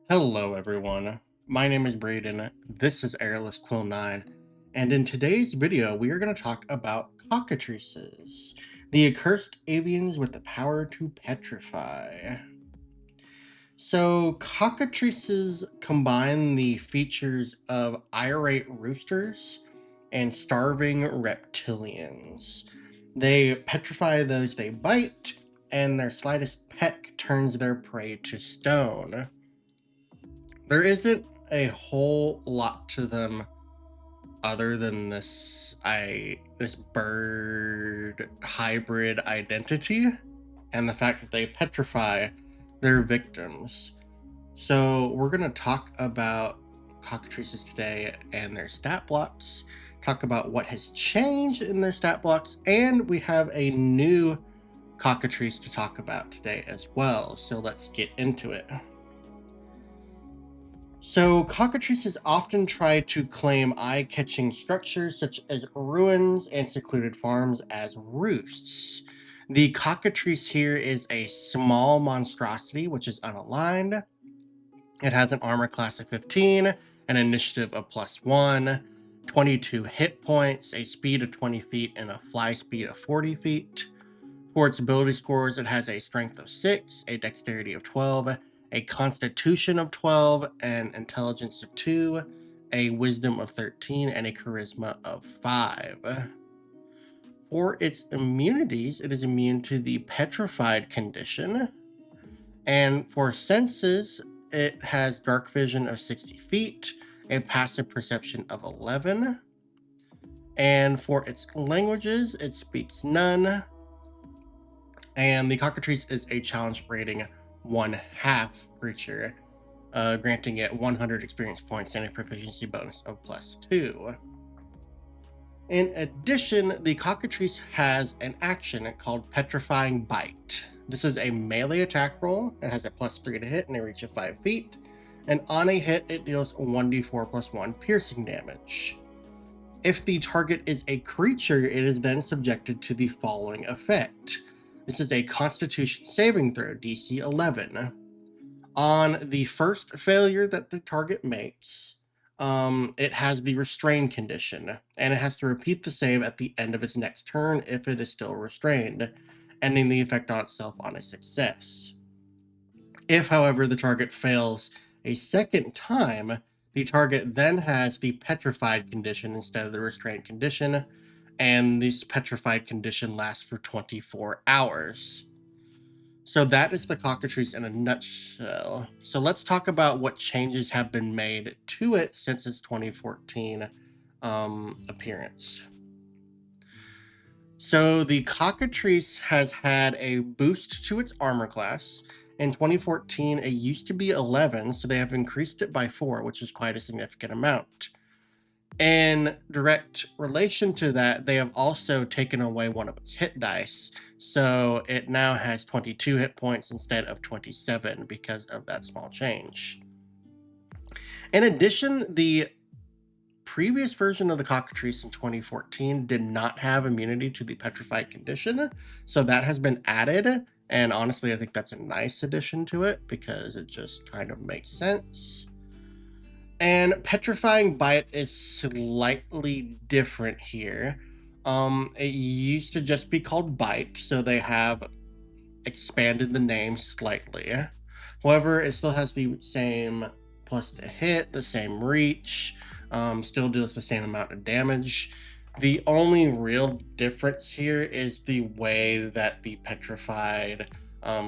Hello everyone, my name is Braden, this is Airless Quill 9, and in today's video we are going to talk about Cockatrices, the accursed avians with the power to petrify. So Cockatrices combine the features of irate roosters and starving reptilians. They petrify those they bite, and their slightest peck turns their prey to stone. There isn't a whole lot to them other than this bird hybrid identity and the fact that they petrify their victims. So we're going to talk about cockatrices today and their stat blocks, talk about what has changed in their stat blocks, and we have a new cockatrice to talk about today as well. So let's get into it. So, cockatrices often try to claim eye-catching structures such as ruins and secluded farms as roosts. The cockatrice here is a small monstrosity which is unaligned. It has an armor class of 15, an initiative of +1, 22 hit points, a speed of 20 feet, and a fly speed of 40 feet. For its ability scores, it has a strength of 6, a dexterity of 12, a constitution of 12, an intelligence of 2, a wisdom of 13, and a charisma of 5. For its immunities, it is immune to the petrified condition. And for senses, it has dark vision of 60 feet, a passive perception of 11. And for its languages, it speaks none. And the cockatrice is a challenge rating 1/2 creature, granting it 100 experience points and a proficiency bonus of +2. In addition, the cockatrice has an action called Petrifying Bite. This is a melee attack roll. It has a +3 to hit and a reach of 5 feet. And on a hit, it deals 1d4 +1 piercing damage. If the target is a creature, it is then subjected to the following effect. This is a Constitution saving throw, DC 11. On the first failure that the target makes, it has the restrained condition, and it has to repeat the save at the end of its next turn if it is still restrained, ending the effect on itself on a success. If, however, the target fails a second time, the target then has the petrified condition instead of the restrained condition, and this petrified condition lasts for 24 hours. So that is the cockatrice in a nutshell. So let's talk about what changes have been made to it since its 2014 appearance. So the cockatrice has had a boost to its armor class. In 2014, it used to be 11, so they have increased it by 4, which is quite a significant amount. In direct relation to that, they have also taken away one of its hit dice, so it now has 22 hit points instead of 27 because of that small change. In addition, the previous version of the cockatrice in 2014 did not have immunity to the petrified condition, so that has been added, and honestly, I think that's a nice addition to it because it just kind of makes sense. And Petrifying Bite is slightly different here. It used to just be called Bite, so they have expanded the name slightly. However, it still has the same plus to hit, the same reach, still deals the same amount of damage. The only real difference here is the way that the Petrified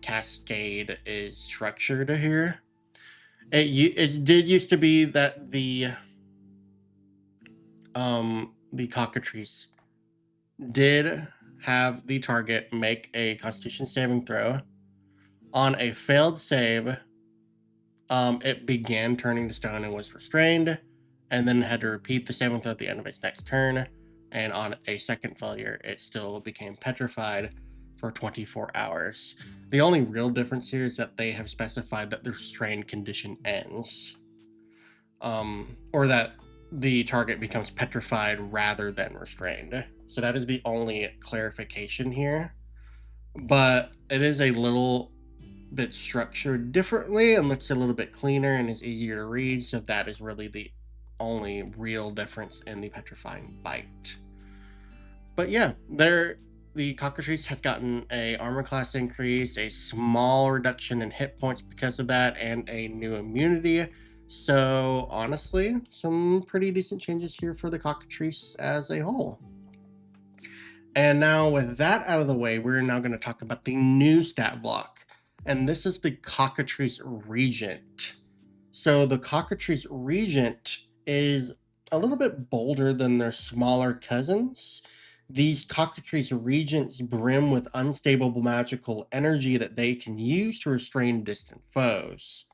cascade is structured here. It did used to be that the cockatrice did have the target make a Constitution saving throw. On a failed save, it began turning to stone and was restrained, and then had to repeat the saving throw at the end of its next turn. And on a second failure, it still became petrified for 24 hours. The only real difference here is that they have specified that the restrained condition ends, or that the target becomes petrified rather than restrained. So that is the only clarification here. But it is a little bit structured differently and looks a little bit cleaner and is easier to read. So that is really the only real difference in the Petrifying Bite. But yeah, the Cockatrice has gotten a armor class increase, a small reduction in hit points because of that, and a new immunity. So honestly, some pretty decent changes here for the Cockatrice as a whole. And now with that out of the way, we're now going to talk about the new stat block. And this is the Cockatrice Regent. So the Cockatrice Regent is a little bit bolder than their smaller cousins. These Cockatrice Regents brim with unstable magical energy that they can use to restrain distant foes.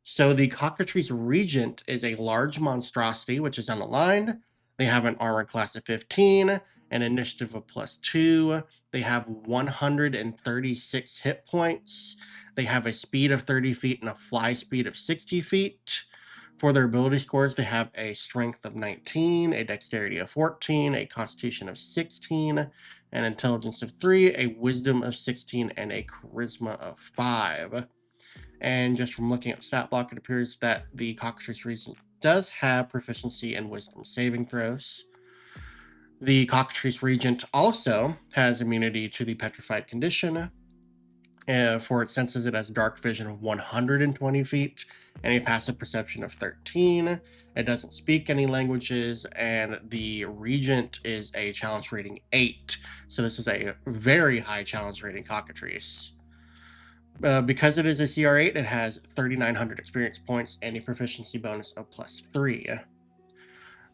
So the Cockatrice Regent is a large monstrosity which is unaligned. They have an armor class of 15, an initiative of +2. They have 136 hit points. They have a speed of 30 feet and a fly speed of 60 feet. For their ability scores, they have a strength of 19, a dexterity of 14, a constitution of 16, an intelligence of 3, a wisdom of 16, and a charisma of 5. And just from looking at stat block, it appears that the Cockatrice Regent does have proficiency in wisdom saving throws. The Cockatrice Regent also has immunity to the petrified condition. For its senses, it has dark vision of 120 feet and a passive perception of 13. It doesn't speak any languages, and the Regent is a challenge rating 8. So this is a very high challenge rating Cockatrice. Because it is a CR8, it has 3,900 experience points and a proficiency bonus of +3.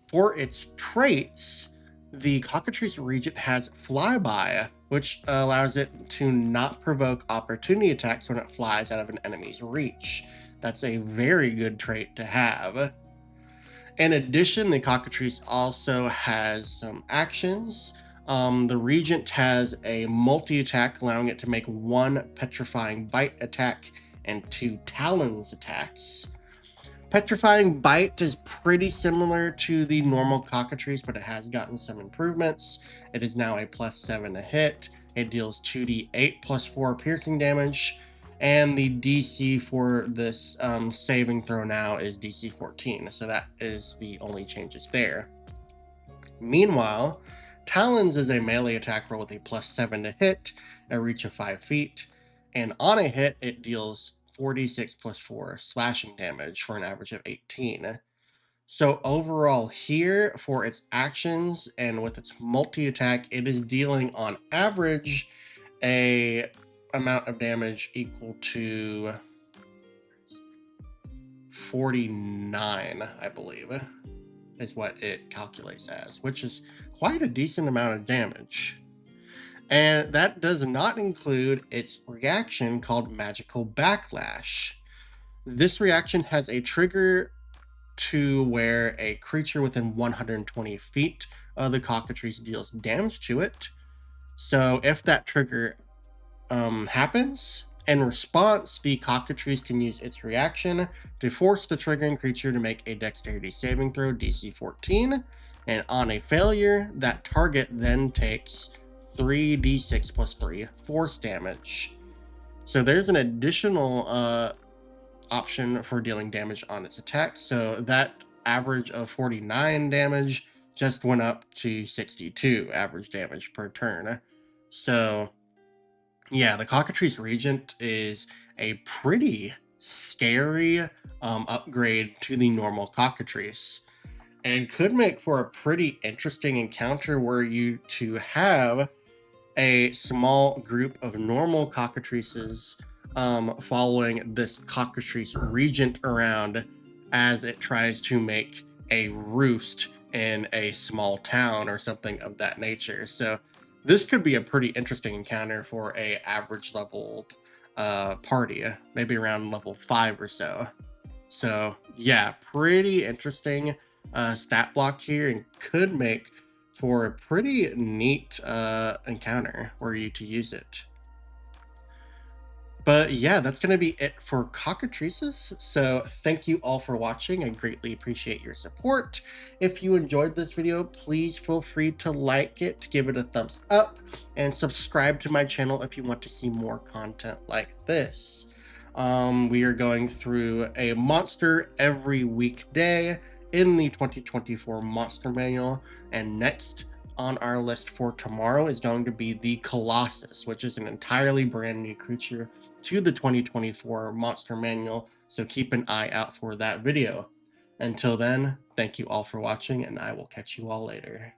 For its traits, the Cockatrice Regent has Flyby, which allows it to not provoke opportunity attacks when it flies out of an enemy's reach. That's a very good trait to have. In addition, the Cockatrice also has some actions. The Regent has a multi-attack, allowing it to make 1 Petrifying Bite attack and 2 Talons attacks. Petrifying Bite is pretty similar to the normal Cockatrice, but it has gotten some improvements. It is now a +7 to hit. It deals 2d8 +4 piercing damage, and the DC for this saving throw now is DC 14, so that is the only changes there. Meanwhile, Talons is a melee attack roll with a +7 to hit, a reach of 5 feet, and on a hit, it deals 46 +4 slashing damage for an average of 18. So overall here, for its actions and with its multi-attack, it is dealing on average a amount of damage equal to 49, I believe, is what it calculates as, which is quite a decent amount of damage. And that does not include its reaction called Magical Backlash. This reaction has a trigger to where a creature within 120 feet of the Cockatrice deals damage to it. So if that trigger happens, in response, the Cockatrice can use its reaction to force the triggering creature to make a dexterity saving throw, DC 14, and on a failure, that target then takes 3d6 +3 force damage. So there's an additional option for dealing damage on its attack. So that average of 49 damage just went up to 62 average damage per turn. So yeah, the Cockatrice Regent is a pretty scary upgrade to the normal Cockatrice, and could make for a pretty interesting encounter where you to have a small group of normal Cockatrices following this Cockatrice Regent around as it tries to make a roost in a small town or something of that nature. So this could be a pretty interesting encounter for a average leveled party, maybe around level 5 or so. So yeah, pretty interesting stat block here, and could make for a pretty neat encounter were you to use it. But yeah, that's going to be it for Cockatrices. So thank you all for watching. I greatly appreciate your support. If you enjoyed this video, please feel free to like it, give it a thumbs up, and subscribe to my channel if you want to see more content like this. We are going through a monster every weekday in the 2024 Monster Manual, and next on our list for tomorrow is going to be the Colossus, which is an entirely brand new creature to the 2024 Monster Manual, so keep an eye out for that video. Until then, thank you all for watching, and I will catch you all later.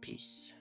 Peace.